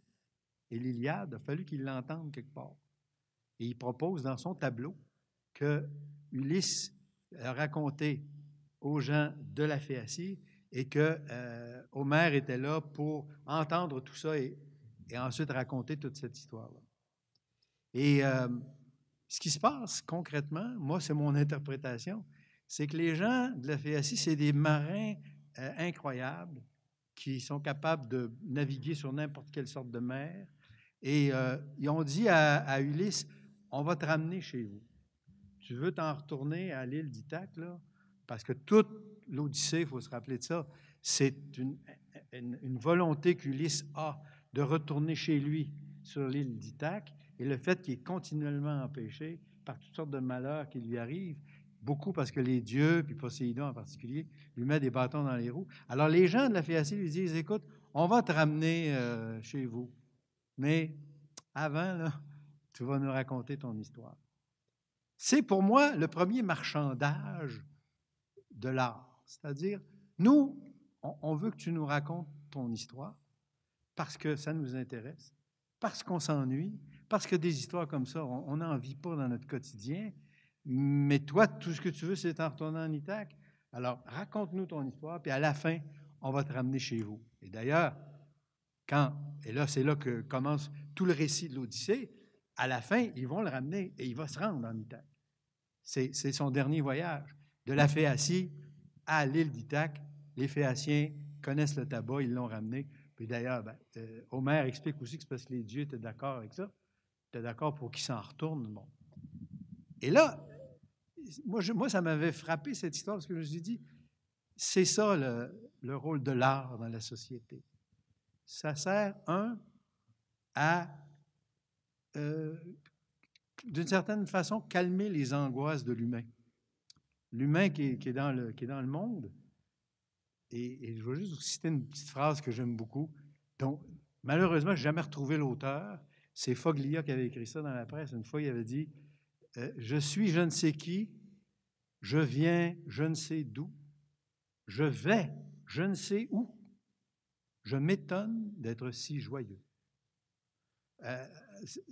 et l'Iliade, il a fallu qu'il l'entende quelque part. Et il propose dans son tableau que Ulysse a raconté aux gens de la Phéacie et que Homère était là pour entendre tout ça et ensuite raconter toute cette histoire-là. Et ce qui se passe concrètement, moi, c'est mon interprétation, c'est que les gens de la Phéacie, c'est des marins incroyables qui sont capables de naviguer sur n'importe quelle sorte de mer. Et ils ont dit à Ulysse, on va te ramener chez vous. Tu veux t'en retourner à l'île d'Ithaque, là? Parce que toute l'Odyssée, il faut se rappeler de ça, c'est une volonté qu'Ulysse a de retourner chez lui sur l'île d'Ithaque, et le fait qu'il est continuellement empêché par toutes sortes de malheurs qui lui arrivent, beaucoup parce que les dieux, puis Poséidon en particulier, lui mettent des bâtons dans les roues. Alors les gens de la Phéacie lui disent, écoute, on va te ramener chez vous, mais avant, là, tu vas nous raconter ton histoire. C'est pour moi le premier marchandage de l'art. C'est-à-dire, nous, on veut que tu nous racontes ton histoire parce que ça nous intéresse, parce qu'on s'ennuie, parce que des histoires comme ça, on n'en vit pas dans notre quotidien, mais toi, tout ce que tu veux, c'est t'en retourner en Ithaque. Alors, raconte-nous ton histoire, puis à la fin, on va te ramener chez vous. Et d'ailleurs, et là, c'est là que commence tout le récit de l'Odyssée, à la fin, ils vont le ramener et il va se rendre en Ithaque. C'est son dernier voyage. De la Phéacie à l'île d'Ithaque, les Phéaciens connaissent le tabac, ils l'ont ramené. Puis d'ailleurs, Homère explique aussi que c'est parce que les dieux étaient d'accord avec ça. Ils étaient d'accord pour qu'ils s'en retournent. Bon. Et là, moi, ça m'avait frappé cette histoire parce que je me suis dit, c'est ça le rôle de l'art dans la société. Ça sert, à, d'une certaine façon, calmer les angoisses de l'humain. L'humain qui est dans le monde. Et je vais juste vous citer une petite phrase que j'aime beaucoup, dont malheureusement, je n'ai jamais retrouvé l'auteur. C'est Foglia qui avait écrit ça dans la presse. Une fois, il avait dit « Je suis je ne sais qui, je viens je ne sais d'où, je vais je ne sais où, je m'étonne d'être si joyeux. »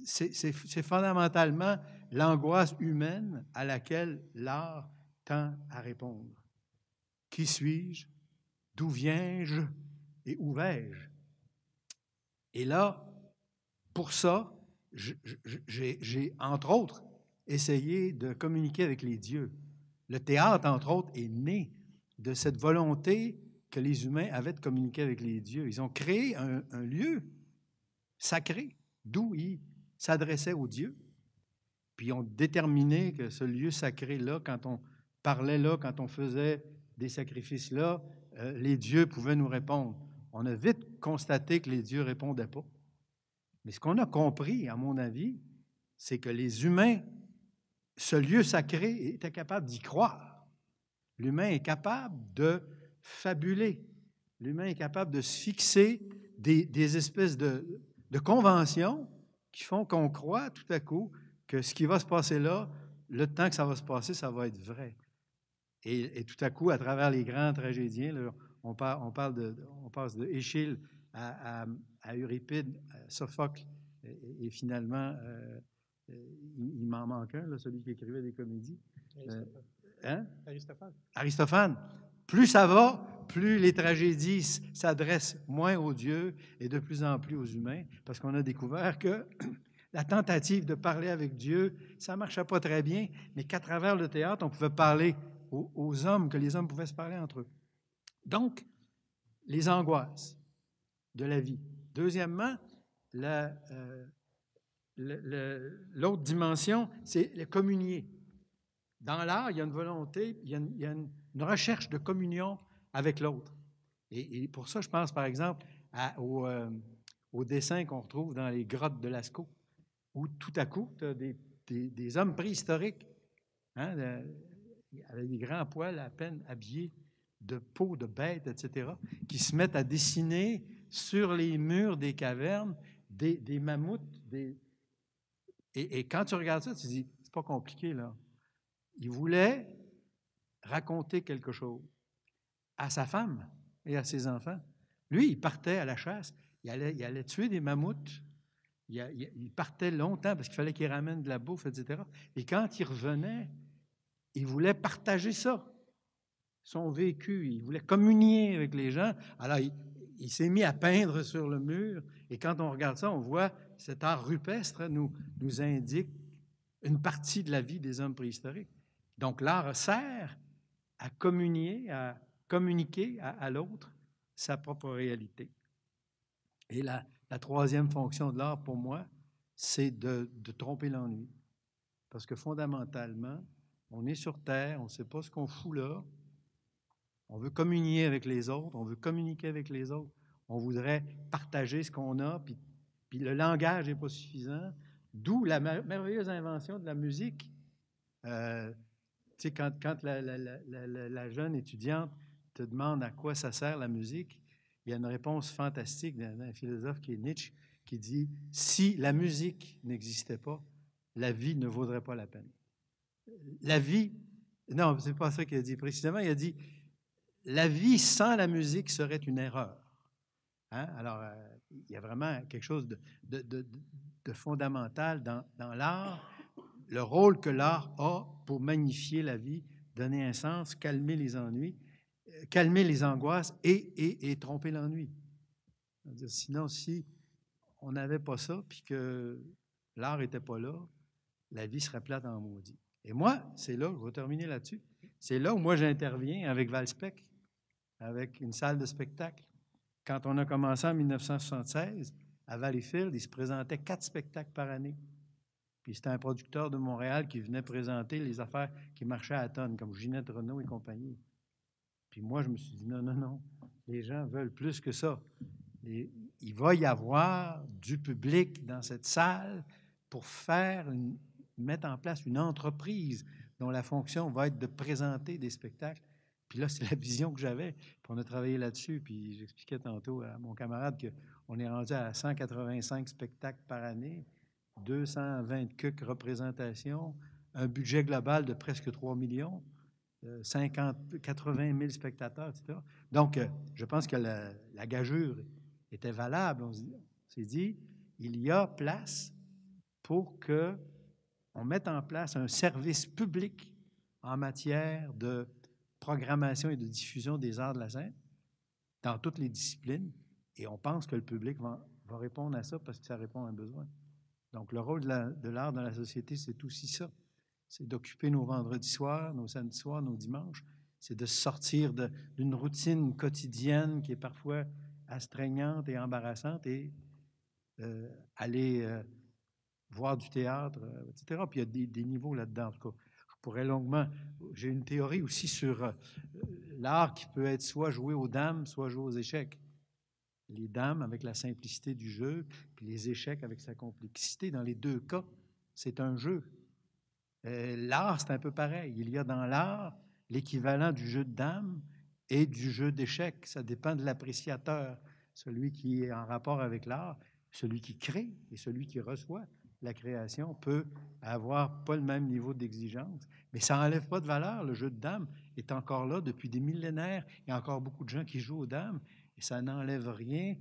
C'est fondamentalement l'angoisse humaine à laquelle l'art tend à répondre. Qui suis-je? D'où viens-je? Et où vais-je? Et là, pour ça, j'ai, entre autres, essayé de communiquer avec les dieux. Le théâtre, entre autres, est né de cette volonté que les humains avaient de communiquer avec les dieux. Ils ont créé un lieu sacré d'où ils s'adressaient aux dieux. Puis ils ont déterminé que ce lieu sacré-là, quand on parlait là, quand on faisait des sacrifices là, les dieux pouvaient nous répondre. On a vite constaté que les dieux ne répondaient pas. Mais ce qu'on a compris, à mon avis, c'est que les humains, ce lieu sacré, étaient capables d'y croire. L'humain est capable de fabuler. L'humain est capable de se fixer des espèces de conventions qui font qu'on croit tout à coup que ce qui va se passer là, le temps que ça va se passer, ça va être vrai. Et tout à coup, à travers les grands tragédiens, là, on passe de Échille à Euripide, à Sophocle, et finalement, il m'en manque un, là, celui qui écrivait des comédies. Aristophane. Aristophane. Plus ça va, plus les tragédies s'adressent moins aux dieux et de plus en plus aux humains, parce qu'on a découvert que la tentative de parler avec Dieu, ça ne marchait pas très bien, mais qu'à travers le théâtre, on pouvait parler aux hommes, que les hommes pouvaient se parler entre eux. Donc, les angoisses. de la vie. Deuxièmement, l'autre dimension, c'est le communier. Dans l'art, il y a une volonté, il y a une recherche de communion avec l'autre. Et pour ça, je pense, par exemple, aux dessins qu'on retrouve dans les grottes de Lascaux, où tout à coup, tu as des hommes préhistoriques, hein, avec des grands poils à peine habillés de peau de bêtes, etc., qui se mettent à dessiner sur les murs des cavernes des mammouths. Et quand tu regardes ça, tu te dis, c'est pas compliqué, là. Il voulait raconter quelque chose à sa femme et à ses enfants. Lui, il partait à la chasse, il allait tuer des mammouths, il partait longtemps parce qu'il fallait qu'il ramène de la bouffe, etc. Et quand il revenait, il voulait partager ça, son vécu, il voulait communier avec les gens. Alors, il s'est mis à peindre sur le mur, et quand on regarde ça, on voit cet art rupestre nous indique une partie de la vie des hommes préhistoriques. Donc, l'art sert à communier à l'autre sa propre réalité. Et la troisième fonction de l'art, pour moi, c'est de tromper l'ennui. Parce que fondamentalement, on est sur Terre, on ne sait pas ce qu'on fout là. On veut communier avec les autres, on veut communiquer avec les autres. On voudrait partager ce qu'on a, puis le langage n'est pas suffisant. D'où la merveilleuse invention de la musique. Tu sais, quand la jeune étudiante te demande à quoi ça sert la musique, il y a une réponse fantastique d'un philosophe qui est Nietzsche, qui dit « Si la musique n'existait pas, la vie ne vaudrait pas la peine. » La vie, non, c'est pas ça qu'il a dit précisément, il a dit « La vie sans la musique serait une erreur. » Hein? Alors, il y a vraiment quelque chose de fondamental dans l'art, le rôle que l'art a pour magnifier la vie, donner un sens, calmer les ennuis, calmer les angoisses et tromper l'ennui. Sinon, si on n'avait pas ça, puis que l'art n'était pas là, la vie serait plate en maudit. Et moi, c'est là, je vais terminer là-dessus, c'est là où moi j'interviens avec Valspec, avec une salle de spectacle. Quand on a commencé en 1976, à Valleyfield, il se présentait 4 spectacles par année. Puis c'était un producteur de Montréal qui venait présenter les affaires qui marchaient à tonnes, comme Ginette Renault et compagnie. Puis moi, je me suis dit, non, les gens veulent plus que ça. Et il va y avoir du public dans cette salle pour mettre en place une entreprise dont la fonction va être de présenter des spectacles. Puis là, c'est la vision que j'avais. Puis on a travaillé là-dessus. Puis j'expliquais tantôt à mon camarade qu'on est rendu à 185 spectacles par année, 220 quelques représentations, un budget global de presque 3 millions, 80 000 spectateurs, etc. Donc, je pense que la gageure était valable. On s'est dit, il y a place pour qu'on mette en place un service public en matière de programmation et de diffusion des arts de la scène dans toutes les disciplines. Et on pense que le public va répondre à ça parce que ça répond à un besoin. Donc, le rôle de l'art dans la société, c'est aussi ça. C'est d'occuper nos vendredis soirs, nos samedis soirs, nos dimanches. C'est de sortir d'une routine quotidienne qui est parfois astreignante et embarrassante et aller voir du théâtre, etc. Puis il y a des niveaux là-dedans. En tout cas, je pourrais longuement... J'ai une théorie aussi sur l'art qui peut être soit joué aux dames, soit joué aux échecs. Les dames avec la simplicité du jeu, puis les échecs avec sa complexité. Dans les deux cas, c'est un jeu. L'art, c'est un peu pareil. Il y a dans l'art l'équivalent du jeu de dames et du jeu d'échecs. Ça dépend de l'appréciateur, celui qui est en rapport avec l'art, celui qui crée et celui qui reçoit la création peut avoir pas le même niveau d'exigence. Mais ça n'enlève pas de valeur. Le jeu de dames est encore là depuis des millénaires. Il y a encore beaucoup de gens qui jouent aux dames et ça n'enlève rien.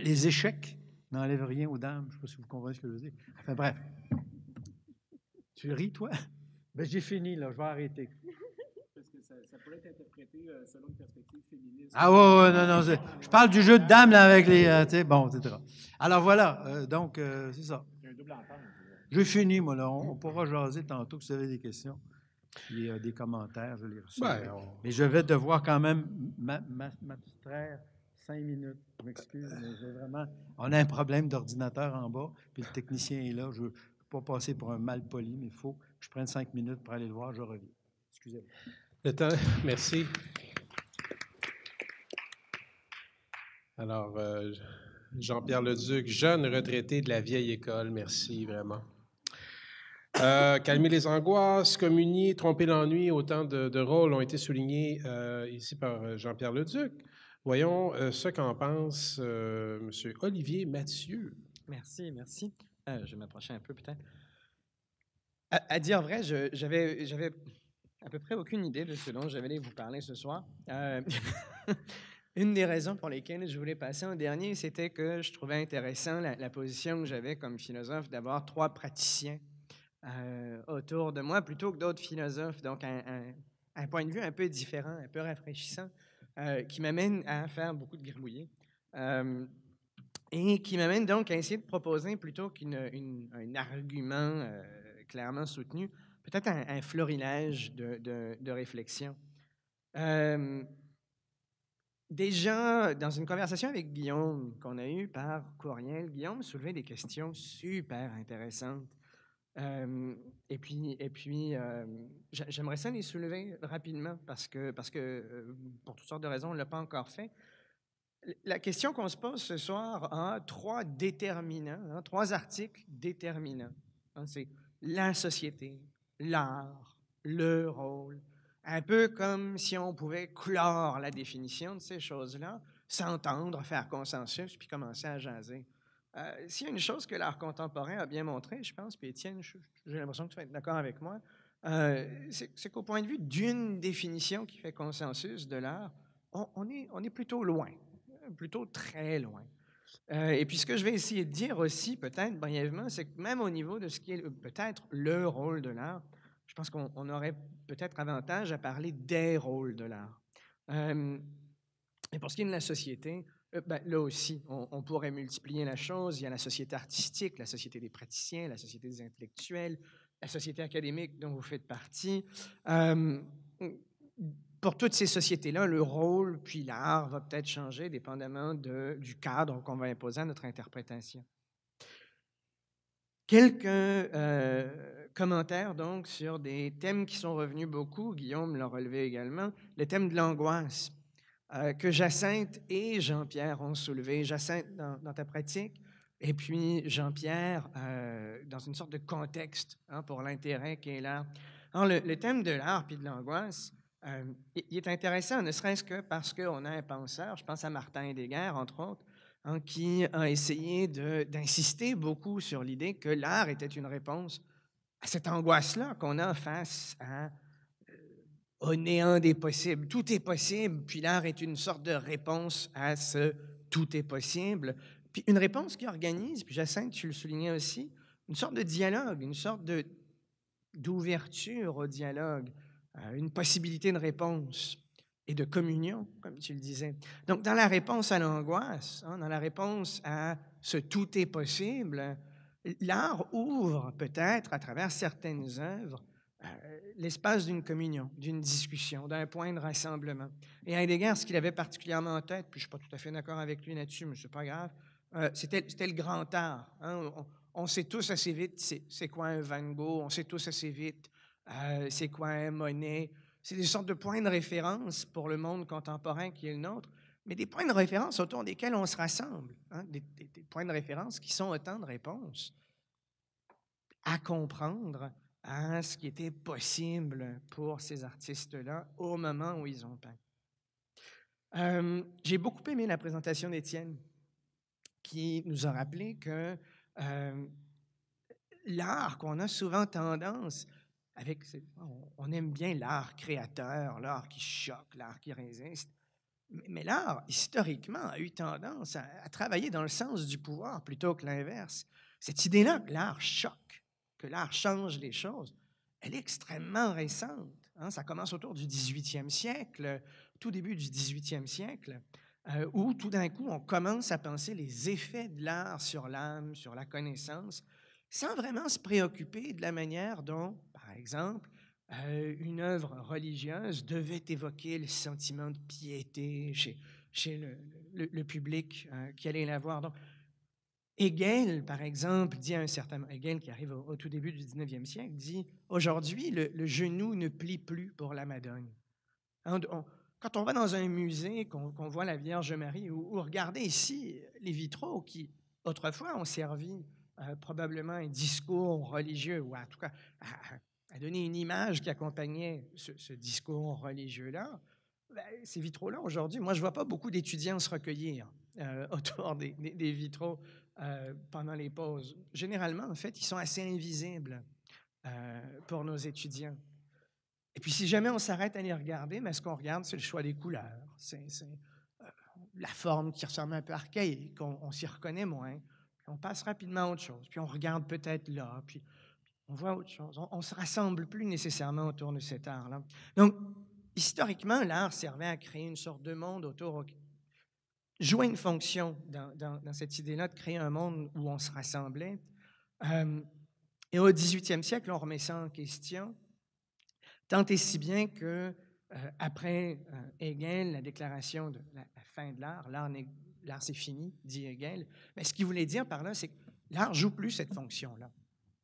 Les échecs n'enlèvent rien aux dames. Je ne sais pas si vous comprenez ce que je veux dire. Enfin bref. Tu ris, toi? Ben, j'ai fini, là. Je vais arrêter. Parce que ça pourrait être interprété selon une perspective féministe. Ah ouais, non. Je parle du jeu de dames, là, avec les... bon, etc. Alors, voilà. Donc, c'est ça. Il y a un double entente. J'ai fini, moi, là. On pourra jaser tantôt si vous avez des questions. Il y a des commentaires, je les reçois. Mais je vais devoir quand même m'abstraire 5 minutes. Je m'excuse, mais j'ai vraiment... On a un problème d'ordinateur en bas, puis le technicien est là. Je ne veux pas passer pour un mal poli, mais il faut que je prenne 5 minutes pour aller le voir. Je reviens. Excusez-moi. Le temps, merci. Alors, Jean-Pierre Leduc, jeune retraité de la vieille école, merci vraiment. Calmer les angoisses, communier, tromper l'ennui, autant de rôles ont été soulignés ici par Jean-Pierre Leduc. Voyons ce qu'en pense M. Olivier Mathieu. Merci, merci. Je vais m'approcher un peu peut-être. À dire vrai, j'avais à peu près aucune idée de ce dont je vais vous parler ce soir. Une des raisons pour lesquelles je voulais passer en dernier, c'était que je trouvais intéressant la position que j'avais comme philosophe d'avoir 3 praticiens autour de moi plutôt que d'autres philosophes. Donc, un point de vue un peu différent, un peu rafraîchissant, qui m'amène à faire beaucoup de gribouillis. Et qui m'amène donc à essayer de proposer, plutôt qu'un argument clairement soutenu, peut-être un florilège de réflexion. Déjà, dans une conversation avec Guillaume qu'on a eue par courriel, Guillaume soulevait des questions super intéressantes. Et puis j'aimerais ça les soulever rapidement parce que pour toutes sortes de raisons, on ne l'a pas encore fait. La question qu'on se pose ce soir a 3 déterminants, 3 articles déterminants. C'est la société, l'art, le rôle. Un peu comme si on pouvait clore la définition de ces choses-là, s'entendre, faire consensus, puis commencer à jaser. S'il y a une chose que l'art contemporain a bien montré, je pense, puis Étienne, j'ai l'impression que tu vas être d'accord avec moi, c'est qu'au point de vue d'une définition qui fait consensus de l'art, on est plutôt loin, plutôt très loin. Et puis ce que je vais essayer de dire aussi, peut-être brièvement, c'est que même au niveau de ce qui est peut-être le rôle de l'art, je pense qu'on aurait peut-être avantage à parler des rôles de l'art. Et pour ce qui est de la société, là aussi, on pourrait multiplier la chose. Il y a la société artistique, la société des praticiens, la société des intellectuels, la société académique dont vous faites partie. Pour toutes ces sociétés-là, le rôle puis l'art va peut-être changer dépendamment du cadre qu'on va imposer à notre interprétation. Quelques commentaires donc sur des thèmes qui sont revenus beaucoup. Guillaume l'a relevé également. Le thème de l'angoisse que Jacinthe et Jean-Pierre ont soulevé. Jacinthe dans ta pratique et puis Jean-Pierre dans une sorte de contexte pour l'intérêt qu'est l'art. Alors, le thème de l'art puis de l'angoisse, il est intéressant, ne serait-ce que parce qu'on a un penseur, je pense à Martin Heidegger, entre autres, qui a essayé d'insister beaucoup sur l'idée que l'art était une réponse à cette angoisse-là qu'on a face au néant des possibles. Tout est possible, puis l'art est une sorte de réponse à ce tout est possible. Puis une réponse qui organise, puis Jacinthe, tu le soulignais aussi, une sorte de dialogue, une sorte d'ouverture au dialogue, une possibilité de réponse et de communion, comme tu le disais. Donc, dans la réponse à l'angoisse, dans la réponse à ce tout est possible, l'art ouvre peut-être, à travers certaines œuvres, l'espace d'une communion, d'une discussion, d'un point de rassemblement. Et Heidegger, ce qu'il avait particulièrement en tête, puis je ne suis pas tout à fait d'accord avec lui là-dessus, mais ce n'est pas grave, c'était le grand art. On sait tous assez vite c'est quoi un Van Gogh, on sait tous assez vite c'est quoi un Monet. C'est des sortes de points de référence pour le monde contemporain qui est le nôtre, mais des points de référence autour desquels on se rassemble, des points de référence qui sont autant de réponses à comprendre à ce qui était possible pour ces artistes-là au moment où ils ont peint. J'ai beaucoup aimé la présentation d'Étienne, qui nous a rappelé que l'art qu'on a souvent tendance, on aime bien l'art créateur, l'art qui choque, l'art qui résiste, mais l'art, historiquement, a eu tendance à travailler dans le sens du pouvoir plutôt que l'inverse. Cette idée-là que l'art choque, que l'art change les choses, elle est extrêmement récente. Ça commence autour du 18e siècle, tout début du 18e siècle, où tout d'un coup, on commence à penser les effets de l'art sur l'âme, sur la connaissance, sans vraiment se préoccuper de la manière dont, par exemple, une œuvre religieuse devait évoquer le sentiment de piété chez le public qui allait la voir. Donc, Hegel, par exemple, dit à un certain moment, Hegel qui arrive au tout début du 19e siècle, dit « Aujourd'hui, le genou ne plie plus pour la Madone. » Quand on va dans un musée, qu'on voit la Vierge Marie, ou regardez ici les vitraux qui, autrefois, ont servi probablement un discours religieux, ou en tout cas à donner une image qui accompagnait ce discours religieux-là, ben, ces vitraux-là, aujourd'hui, moi, je ne vois pas beaucoup d'étudiants se recueillir autour des vitraux pendant les pauses. Généralement, en fait, ils sont assez invisibles pour nos étudiants. Et puis, si jamais on s'arrête à les regarder, mais ce qu'on regarde, c'est le choix des couleurs. C'est la forme qui ressemble un peu archaïque. On s'y reconnaît moins. Puis on passe rapidement à autre chose. Puis on regarde peut-être là. Puis on voit autre chose. On ne se rassemble plus nécessairement autour de cet art-là. Donc, historiquement, l'art servait à créer une sorte de monde autour, jouait une fonction dans cette idée-là de créer un monde où on se rassemblait. Et au 18e siècle, on remet ça en question, tant et si bien que après Hegel, la déclaration de la fin de l'art, l'art c'est fini, dit Hegel, mais ce qu'il voulait dire par là, c'est que l'art ne joue plus cette fonction-là.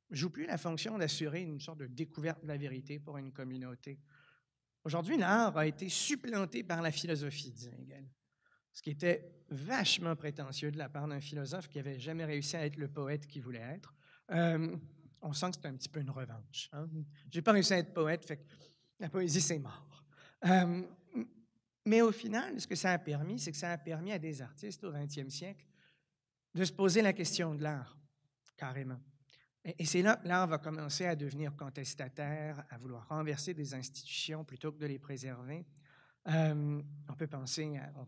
Ne joue plus la fonction d'assurer une sorte de découverte de la vérité pour une communauté. Aujourd'hui, l'art a été supplanté par la philosophie, dit Hegel. Ce qui était vachement prétentieux de la part d'un philosophe qui n'avait jamais réussi à être le poète qu'il voulait être. On sent que c'est un petit peu une revanche. Hein? Je n'ai pas réussi à être poète, fait que la poésie, c'est mort. Mais au final, ce que ça a permis, c'est que ça a permis à des artistes au 20e siècle de se poser la question de l'art, carrément. Et c'est là que l'art va commencer à devenir contestataire, à vouloir renverser des institutions plutôt que de les préserver. On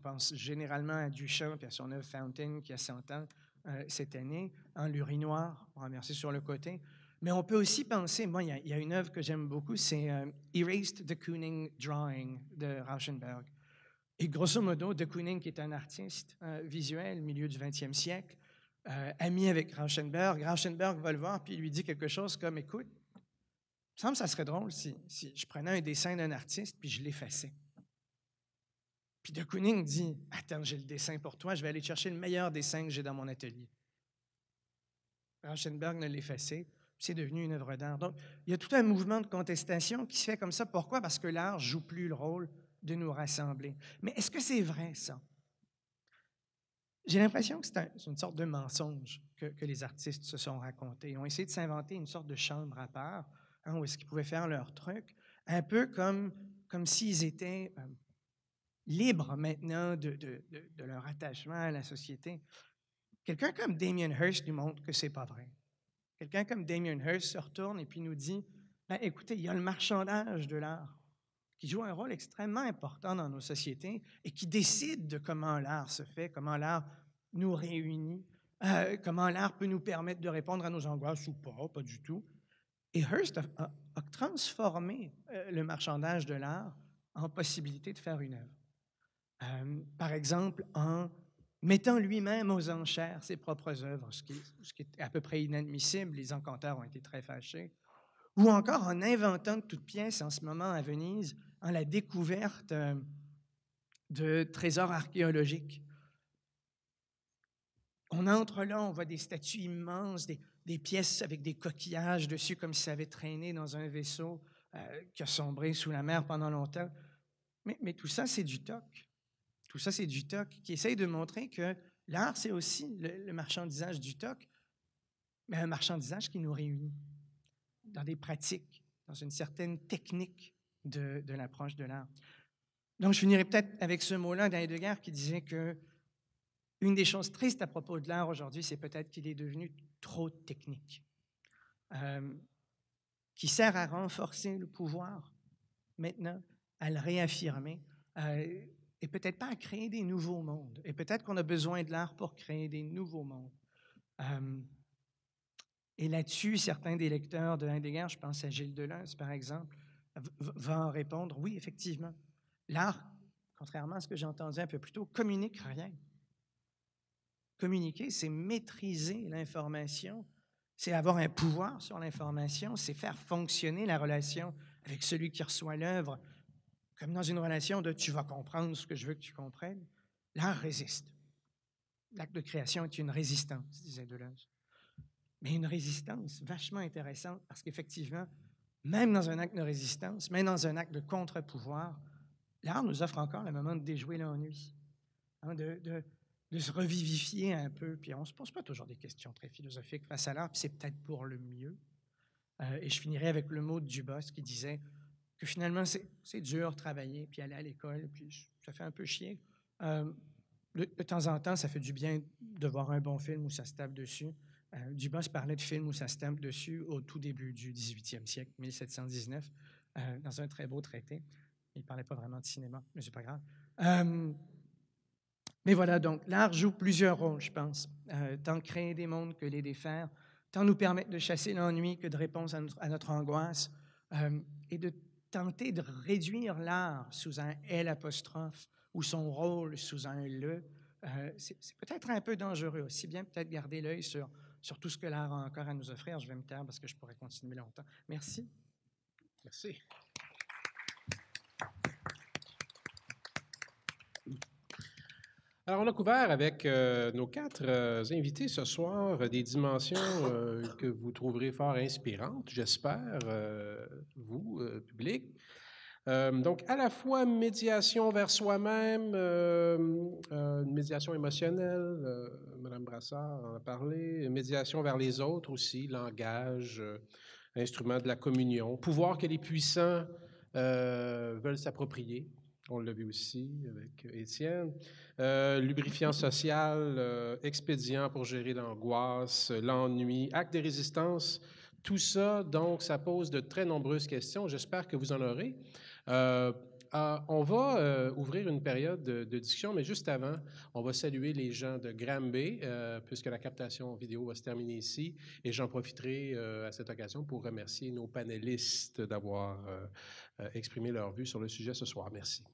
pense généralement à Duchamp et à son œuvre Fountain qui a 100 ans cette année, en l'urinoir, on remercie sur le côté. Mais on peut aussi penser, moi, il y a une œuvre que j'aime beaucoup, c'est Erased de Kooning Drawing de Rauschenberg. Et grosso modo, de Kooning, qui est un artiste visuel, milieu du 20e siècle, ami avec Rauschenberg. Rauschenberg va le voir puis lui dit quelque chose comme « Écoute, il me semble que ça serait drôle si je prenais un dessin d'un artiste puis je l'effaçais. » Puis de Kooning dit « Attends, j'ai le dessin pour toi, je vais aller chercher le meilleur dessin que j'ai dans mon atelier. » Rauschenberg ne l'effaçait, c'est devenu une œuvre d'art. Donc, il y a tout un mouvement de contestation qui se fait comme ça. Pourquoi? Parce que l'art ne joue plus le rôle de nous rassembler. Mais est-ce que c'est vrai, ça? J'ai l'impression que c'est une sorte de mensonge que les artistes se sont racontés. Ils ont essayé de s'inventer une sorte de chambre à part, hein, où est-ce qu'ils pouvaient faire leur truc, un peu comme s'ils étaient libres maintenant de leur attachement à la société. Quelqu'un comme Damien Hirst nous montre que ce n'est pas vrai. Quelqu'un comme Damien Hirst se retourne et puis nous dit « Écoutez, il y a le marchandage de l'art qui joue un rôle extrêmement important dans nos sociétés et qui décide de comment l'art se fait, comment l'art nous réunit, comment l'art peut nous permettre de répondre à nos angoisses ou pas du tout. » Et Hirst a transformé le marchandage de l'art en possibilité de faire une œuvre. Par exemple, en mettant lui-même aux enchères ses propres œuvres, ce qui est à peu près inadmissible. Les encanteurs ont été très fâchés. Ou encore en inventant de toutes pièces en ce moment à Venise, en la découverte de trésors archéologiques. On entre là, on voit des statues immenses, des pièces avec des coquillages dessus, comme si ça avait traîné dans un vaisseau qui a sombré sous la mer pendant longtemps. Mais tout ça, c'est du toc. Tout ça, c'est du toc qui essaye de montrer que l'art, c'est aussi le marchandisage du toc, mais un marchandisage qui nous réunit dans des pratiques, dans une certaine technique de l'approche de l'art. Donc, je finirai peut-être avec ce mot-là d'Heidegger qui disait que une des choses tristes à propos de l'art aujourd'hui, c'est peut-être qu'il est devenu trop technique, qui sert à renforcer le pouvoir maintenant, à le réaffirmer, et peut-être pas à créer des nouveaux mondes. Et peut-être qu'on a besoin de l'art pour créer des nouveaux mondes. Et là-dessus, certains des lecteurs de Heidegger, je pense à Gilles Deleuze, par exemple, vont en répondre, oui, effectivement, l'art, contrairement à ce que j'ai entendu un peu plus tôt, communique rien. Communiquer, c'est maîtriser l'information, c'est avoir un pouvoir sur l'information, c'est faire fonctionner la relation avec celui qui reçoit l'œuvre, comme dans une relation de « tu vas comprendre ce que je veux que tu comprennes ». l'art résiste. L'acte de création est une résistance, disait Deleuze. Mais une résistance vachement intéressante parce qu'effectivement, même dans un acte de résistance, même dans un acte de contre-pouvoir, l'art nous offre encore le moment de déjouer l'ennui, hein, de se revivifier un peu. Puis on ne se pose pas toujours des questions très philosophiques face à l'art, puis c'est peut-être pour le mieux. Et je finirai avec le mot de Dubos qui disait que finalement, c'est dur travailler, puis aller à l'école, puis ça fait un peu chier. De temps en temps, ça fait du bien de voir un bon film où ça se tape dessus. Dubos parlait de films où ça se tape dessus au tout début du 18e siècle, 1719, dans un très beau traité. Il ne parlait pas vraiment de cinéma, mais c'est pas grave. Mais voilà, donc l'art joue plusieurs rôles, je pense. Tant créer des mondes que les défaire, tant nous permettre de chasser l'ennui que de répondre à notre angoisse, et de tenter de réduire l'art sous un L apostrophe ou son rôle sous un le, c'est peut-être un peu dangereux. Aussi bien peut-être garder l'œil sur tout ce que l'art a encore à nous offrir. Je vais me taire parce que je pourrais continuer longtemps. Merci. Merci. Alors, on a couvert avec nos 4 invités ce soir des dimensions que vous trouverez fort inspirantes, j'espère, vous, public. Donc, à la fois médiation vers soi-même, une médiation émotionnelle, Mme Brassard en a parlé, médiation vers les autres aussi, langage, instrument de la communion, pouvoir que les puissants veulent s'approprier. On l'a vu aussi avec Étienne. Lubrifiant social, expédient pour gérer l'angoisse, l'ennui, acte de résistance. Tout ça, donc, ça pose de très nombreuses questions. J'espère que vous en aurez. On va ouvrir une période de discussion, mais juste avant, on va saluer les gens de Granby, puisque la captation vidéo va se terminer ici. Et j'en profiterai à cette occasion pour remercier nos panélistes d'avoir exprimé leur vue sur le sujet ce soir. Merci.